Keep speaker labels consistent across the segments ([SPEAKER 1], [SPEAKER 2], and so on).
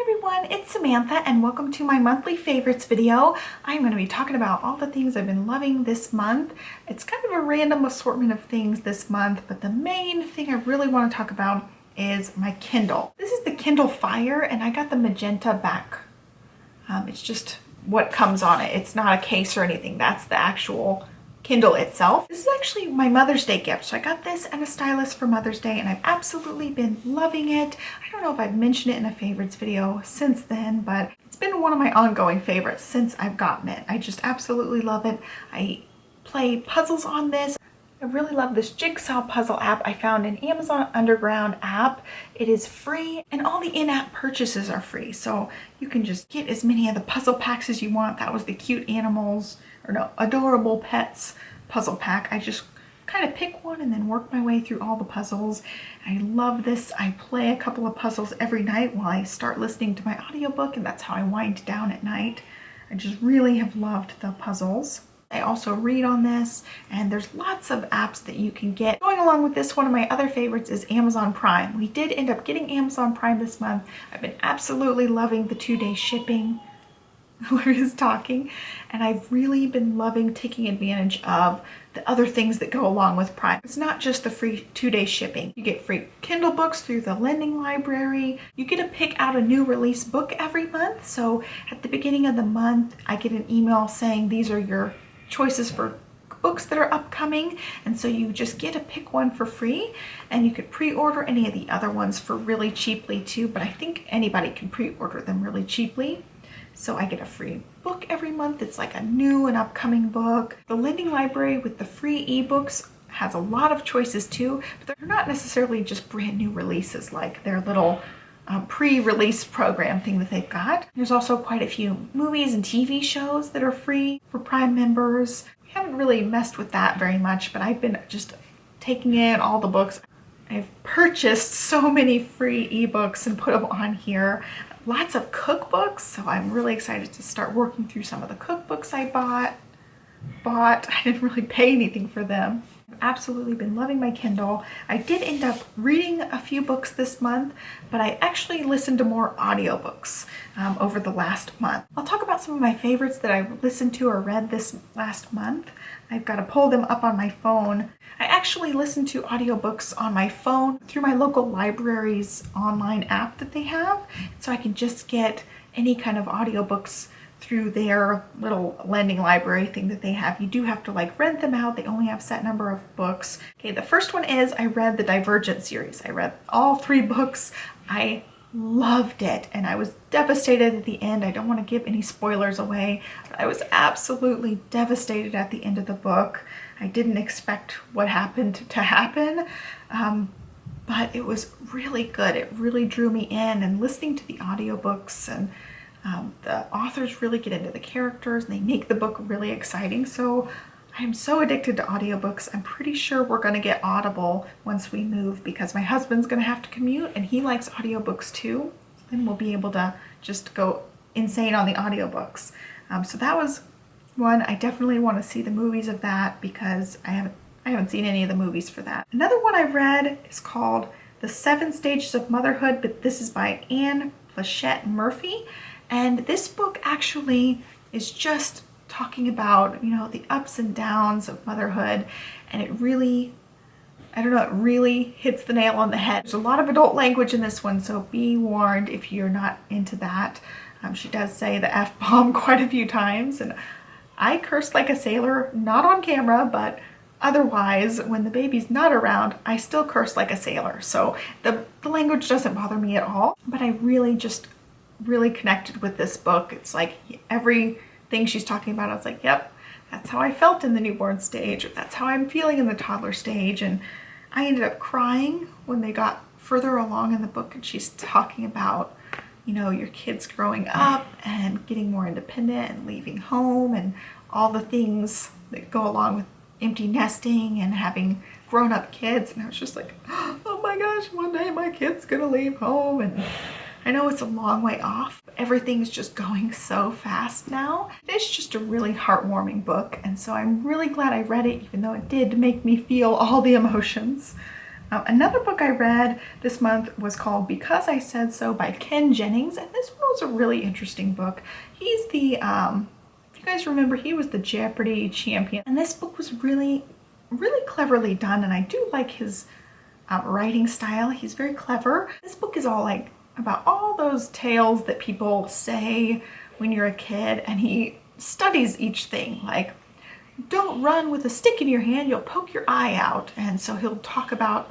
[SPEAKER 1] everyone, it's Samantha and welcome to my monthly favorites video. I'm going to be talking about all the things I've been loving this month. It's kind of a random assortment of things this month, but the main thing I really want to talk about is my Kindle. This is the Kindle Fire and I got the magenta back. It's just what comes on it. It's not a case or anything. That's the actual Kindle itself. This is actually my Mother's Day gift. So I got this and a stylus for Mother's Day and I've absolutely been loving it. I don't know if I've mentioned it in a favorites video since then, but it's been one of my ongoing favorites since I've gotten it. I just absolutely love it. I play puzzles on this. I really love this jigsaw puzzle app I found in Amazon Underground app. It is free and all the in-app purchases are free. So you can just get as many of the puzzle packs as you want. That was the cute animals, or no, adorable pets puzzle pack. I just kind of pick one and then work my way through all the puzzles. I love this. I play a couple of puzzles every night while I start listening to my audiobook, and that's how I wind down at night. I just really have loved the puzzles. I also read on this, and there's lots of apps that you can get. Going along with this, one of my other favorites is Amazon Prime. We did end up getting Amazon Prime this month. I've been absolutely loving the 2-day shipping. Whoever's talking, and I've really been loving taking advantage of the other things that go along with Prime. It's not just the free 2-day shipping. You get free Kindle books through the lending library. You get to pick out a new release book every month. So at the beginning of the month, I get an email saying these are your choices for books that are upcoming, and so you just get to pick one for free, and you could pre-order any of the other ones for really cheaply too, but I think anybody can pre-order them really cheaply. So I get a free book every month. It's like a new and upcoming book. The lending library with the free ebooks has a lot of choices too, but they're not necessarily just brand new releases like their little pre-release program thing that they've got. There's also quite a few movies and TV shows that are free for Prime members. We haven't really messed with that very much, but I've been just taking in all the books. I've purchased so many free ebooks and put them on here. Lots of cookbooks, so I'm really excited to start working through some of the cookbooks I bought. I didn't really pay anything for them. I've absolutely been loving my Kindle. I did end up reading a few books this month, but I actually listened to more audiobooks over the last month. I'll talk about some of my favorites that I listened to or read this last month. I've got to pull them up on my phone. I actually listen to audiobooks on my phone through my local library's online app that they have. So I can just get any kind of audiobooks through their little lending library thing that they have. You do have to like rent them out. They only have a set number of books. Okay, the first one is I read the Divergent series. I read all 3 books. I loved it and I was devastated at the end. I don't want to give any spoilers away, but I was absolutely devastated at the end of the book. I didn't expect what happened to happen, but it was really good. It really drew me in, and listening to the audiobooks and the authors really get into the characters and they make the book really exciting. So I'm so addicted to audiobooks. I'm pretty sure we're going to get Audible once we move because my husband's going to have to commute and he likes audiobooks too. Then we'll be able to just go insane on the audiobooks. So that was one. I definitely want to see the movies of that because I haven't seen any of the movies for that. Another one I read is called The 7 Stages of Motherhood, but this is by Anne Plachette Murphy. And this book actually is just talking about, you know, the ups and downs of motherhood, and it really, I don't know, it really hits the nail on the head. There's a lot of adult language in this one, so be warned if you're not into that. She does say the F-bomb quite a few times, and I cursed like a sailor, not on camera, but otherwise, when the baby's not around, I still curse like a sailor. So the language doesn't bother me at all, but I really connected with this book. It's like everything she's talking about, I was like, yep, that's how I felt in the newborn stage, or that's how I'm feeling in the toddler stage. And I ended up crying when they got further along in the book and she's talking about, you know, your kids growing up and getting more independent and leaving home and all the things that go along with empty nesting and having grown-up kids. And I was just like, oh my gosh, one day my kid's gonna leave home. And I know it's a long way off. Everything's just going so fast now. It's just a really heartwarming book, and so I'm really glad I read it, even though it did make me feel all the emotions. Another book I read this month was called Because I Said So by Ken Jennings, and this one was a really interesting book. He's the, if you guys remember, he was the Jeopardy champion, and this book was really, really cleverly done, and I do like his writing style. He's very clever. This book is all like about all those tales that people say when you're a kid, and he studies each thing, like don't run with a stick in your hand, you'll poke your eye out. And so he'll talk about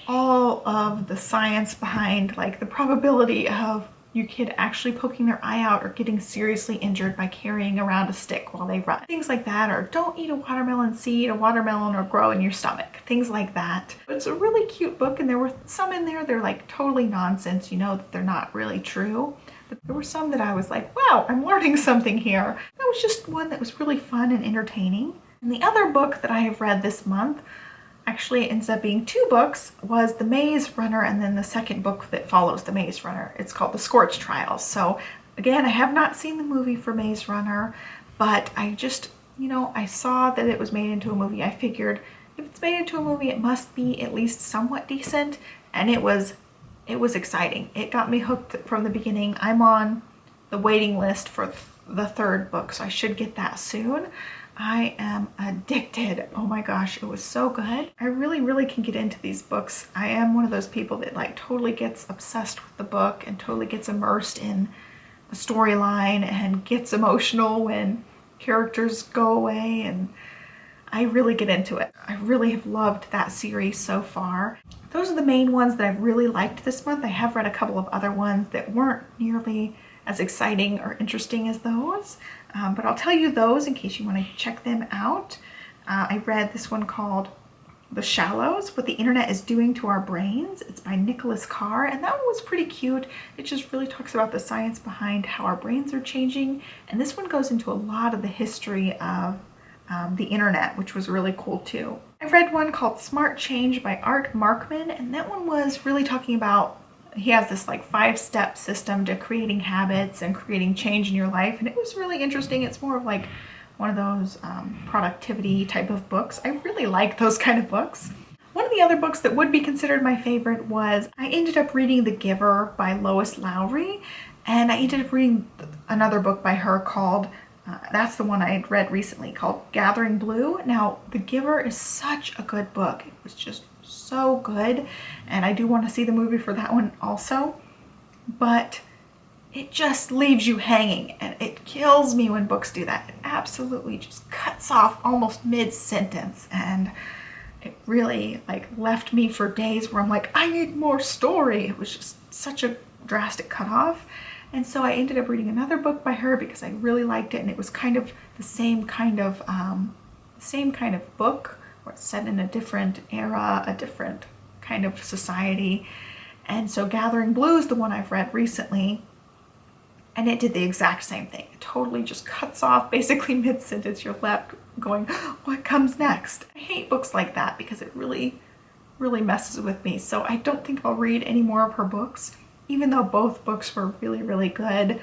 [SPEAKER 1] all of the science behind like the probability of your kid actually poking their eye out or getting seriously injured by carrying around a stick while they run. Things like that, or don't eat a watermelon seed, a watermelon will grow in your stomach. Things like that. It's a really cute book, and there were some in there, they're like totally nonsense, you know that they're not really true. But there were some that I was like, wow, I'm learning something here. That was just one that was really fun and entertaining. And the other book that I have read this month, actually it ends up being 2 books, was The Maze Runner, and then the second book that follows The Maze Runner. It's called The Scorch Trials. So again, I have not seen the movie for Maze Runner, but I just, you know, I saw that it was made into a movie. I figured if it's made into a movie, it must be at least somewhat decent, and it was exciting. It got me hooked from the beginning. I'm on the waiting list for the 3rd book, so I should get that soon. I am addicted. Oh my gosh, it was so good. I really, really can get into these books. I am one of those people that like totally gets obsessed with the book and totally gets immersed in the storyline and gets emotional when characters go away, and I really get into it. I really have loved that series so far. Those are the main ones that I've really liked this month. I have read a couple of other ones that weren't nearly as exciting or interesting as those, but I'll tell you those in case you want to check them out. I read this one called The Shallows, What the Internet is Doing to Our Brains. It's by Nicholas Carr, and that one was pretty cute. It just really talks about the science behind how our brains are changing, and this one goes into a lot of the history of the internet, which was really cool too. I read one called Smart Change by Art Markman, and that one was really talking about, he has this like 5-step system to creating habits and creating change in your life, and it was really interesting. It's more of like one of those productivity type of books. I really like those kind of books. One of the other books that would be considered my favorite was, I ended up reading The Giver by Lois Lowry, and I ended up reading another book by her called that's the one I had read recently, called Gathering Blue. Now, The Giver is such a good book. It was just so good, and I do want to see the movie for that one also, but it just leaves you hanging, and it kills me when books do that. It absolutely just cuts off almost mid-sentence, and it really like left me for days where I'm like, I need more story. It was just such a drastic cutoff. And so I ended up reading another book by her because I really liked it, and it was kind of the same kind of book, where it's set in a different era, a different kind of society. And so Gathering Blue is the one I've read recently, and it did the exact same thing. It totally just cuts off basically mid-sentence. You're left going, what comes next? I hate books like that because it really, really messes with me. So I don't think I'll read any more of her books. Even though both books were really, really good,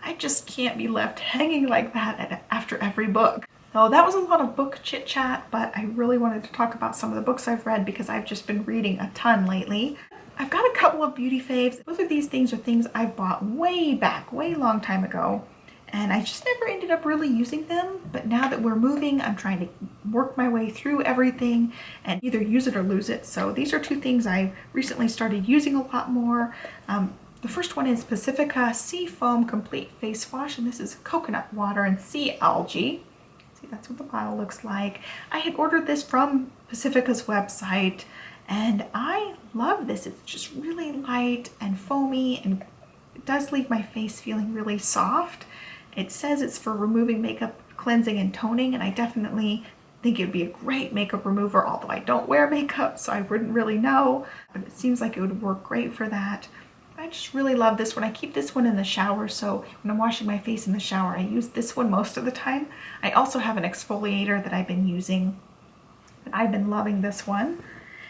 [SPEAKER 1] I just can't be left hanging like that after every book. So that was a lot of book chit chat, but I really wanted to talk about some of the books I've read because I've just been reading a ton lately. I've got a couple of beauty faves. Both of these things are things I bought way back, way long time ago, and I just never ended up really using them. But now that we're moving, I'm trying to work my way through everything and either use it or lose it. So these are 2 things I recently started using a lot more. The first one is Pacifica Sea Foam Complete Face Wash, and this is coconut water and sea algae. See, that's what the bottle looks like. I had ordered this from Pacifica's website, and I love this. It's just really light and foamy, and it does leave my face feeling really soft. It says it's for removing makeup, cleansing, and toning, and I definitely think it would be a great makeup remover, although I don't wear makeup, so I wouldn't really know, but it seems like it would work great for that. I just really love this one. I keep this one in the shower, so when I'm washing my face in the shower, I use this one most of the time. I also have an exfoliator that I've been using, but I've been loving this one.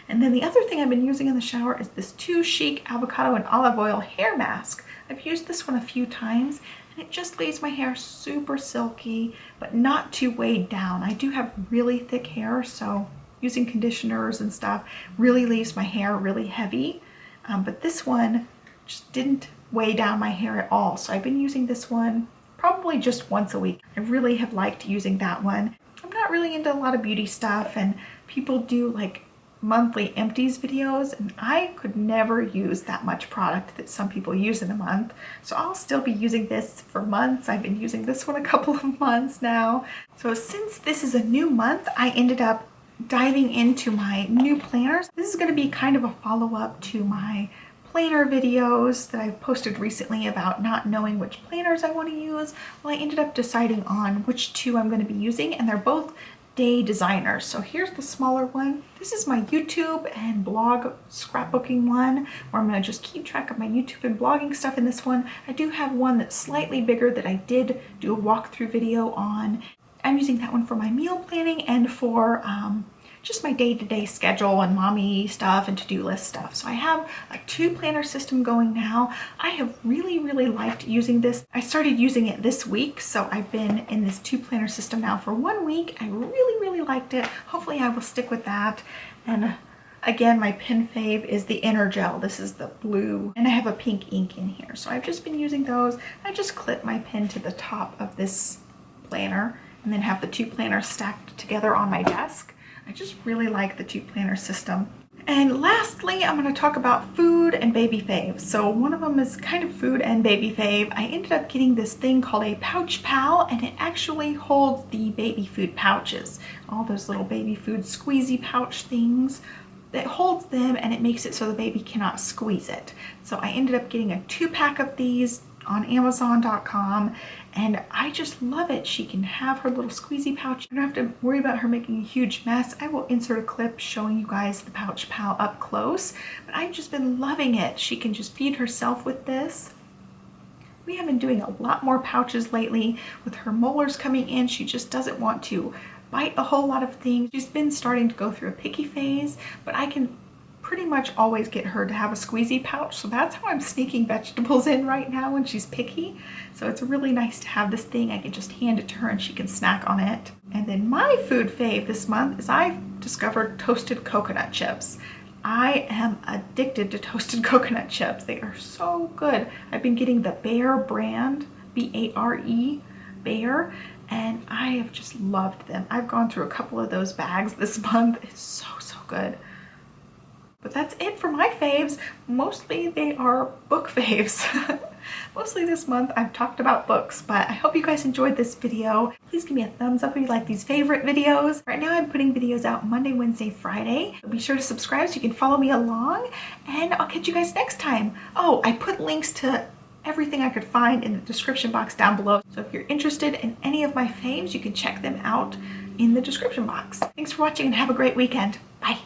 [SPEAKER 1] And then the other thing I've been using in the shower is this Too Chic Avocado and Olive Oil Hair Mask. I've used this one a few times, and it just leaves my hair super silky, but not too weighed down. I do have really thick hair, so using conditioners and stuff really leaves my hair really heavy. But this one just didn't weigh down my hair at all. So I've been using this one probably just once a week. I really have liked using that one. I'm not really into a lot of beauty stuff, and people do like monthly empties videos, and I could never use that much product that some people use in a month. So I'll still be using this for months. I've been using this one a couple of months now. So since this is a new month, I ended up diving into my new planners. This is going to be kind of a follow-up to my planner videos that I've posted recently about not knowing which planners I want to use. Well, I ended up deciding on which two I'm going to be using, and they're both day designers. So here's the smaller one. This is my YouTube and blog scrapbooking one, where I'm going to just keep track of my YouTube and blogging stuff in this one. I do have one that's slightly bigger that I did do a walkthrough video on. I'm using that one for my meal planning and for just my day-to-day schedule and mommy stuff and to-do list stuff. So I have a 2-planner system going now. I have really liked using this. I started using it this week, so I've been in this 2-planner system now for 1 week. I really liked it. Hopefully I will stick with that. And again, my pen fave is the Inner Gel. This is the blue, and I have a pink ink in here. So I've just been using those. I just clip my pen to the top of this planner and then have the 2 planners stacked together on my desk. I just really like the 2-planner system. And lastly, I'm going to talk about food and baby faves. So one of them is kind of food and baby fave. I ended up getting this thing called a Pouch Pal, and it actually holds the baby food pouches. All those little baby food squeezy pouch things. It holds them, and it makes it so the baby cannot squeeze it. So I ended up getting a 2-pack of these on Amazon.com, and I just love it. She can have her little squeezy pouch. I don't have to worry about her making a huge mess. I will insert a clip showing you guys the Pouch Pal up close, but I've just been loving it. She can just feed herself with this. We have been doing a lot more pouches lately. With her molars coming in, she just doesn't want to bite a whole lot of things. She's been starting to go through a picky phase, but I can pretty much always get her to have a squeezy pouch. So that's how I'm sneaking vegetables in right now when she's picky. So it's really nice to have this thing. I can just hand it to her and she can snack on it. And then my food fave this month is I've discovered toasted coconut chips. I am addicted to toasted coconut chips. They are so good. I've been getting the Bear brand, B-A-R-E, Bear, and I have just loved them. I've gone through a couple of those bags this month. It's so good. But that's it for my faves. Mostly they are book faves. Mostly this month I've talked about books, but I hope you guys enjoyed this video. Please give me a thumbs up if you like these favorite videos. Right now I'm putting videos out Monday, Wednesday, Friday. So be sure to subscribe so you can follow me along, and I'll catch you guys next time. Oh, I put links to everything I could find in the description box down below. So if you're interested in any of my faves, you can check them out in the description box. Thanks for watching and have a great weekend. Bye.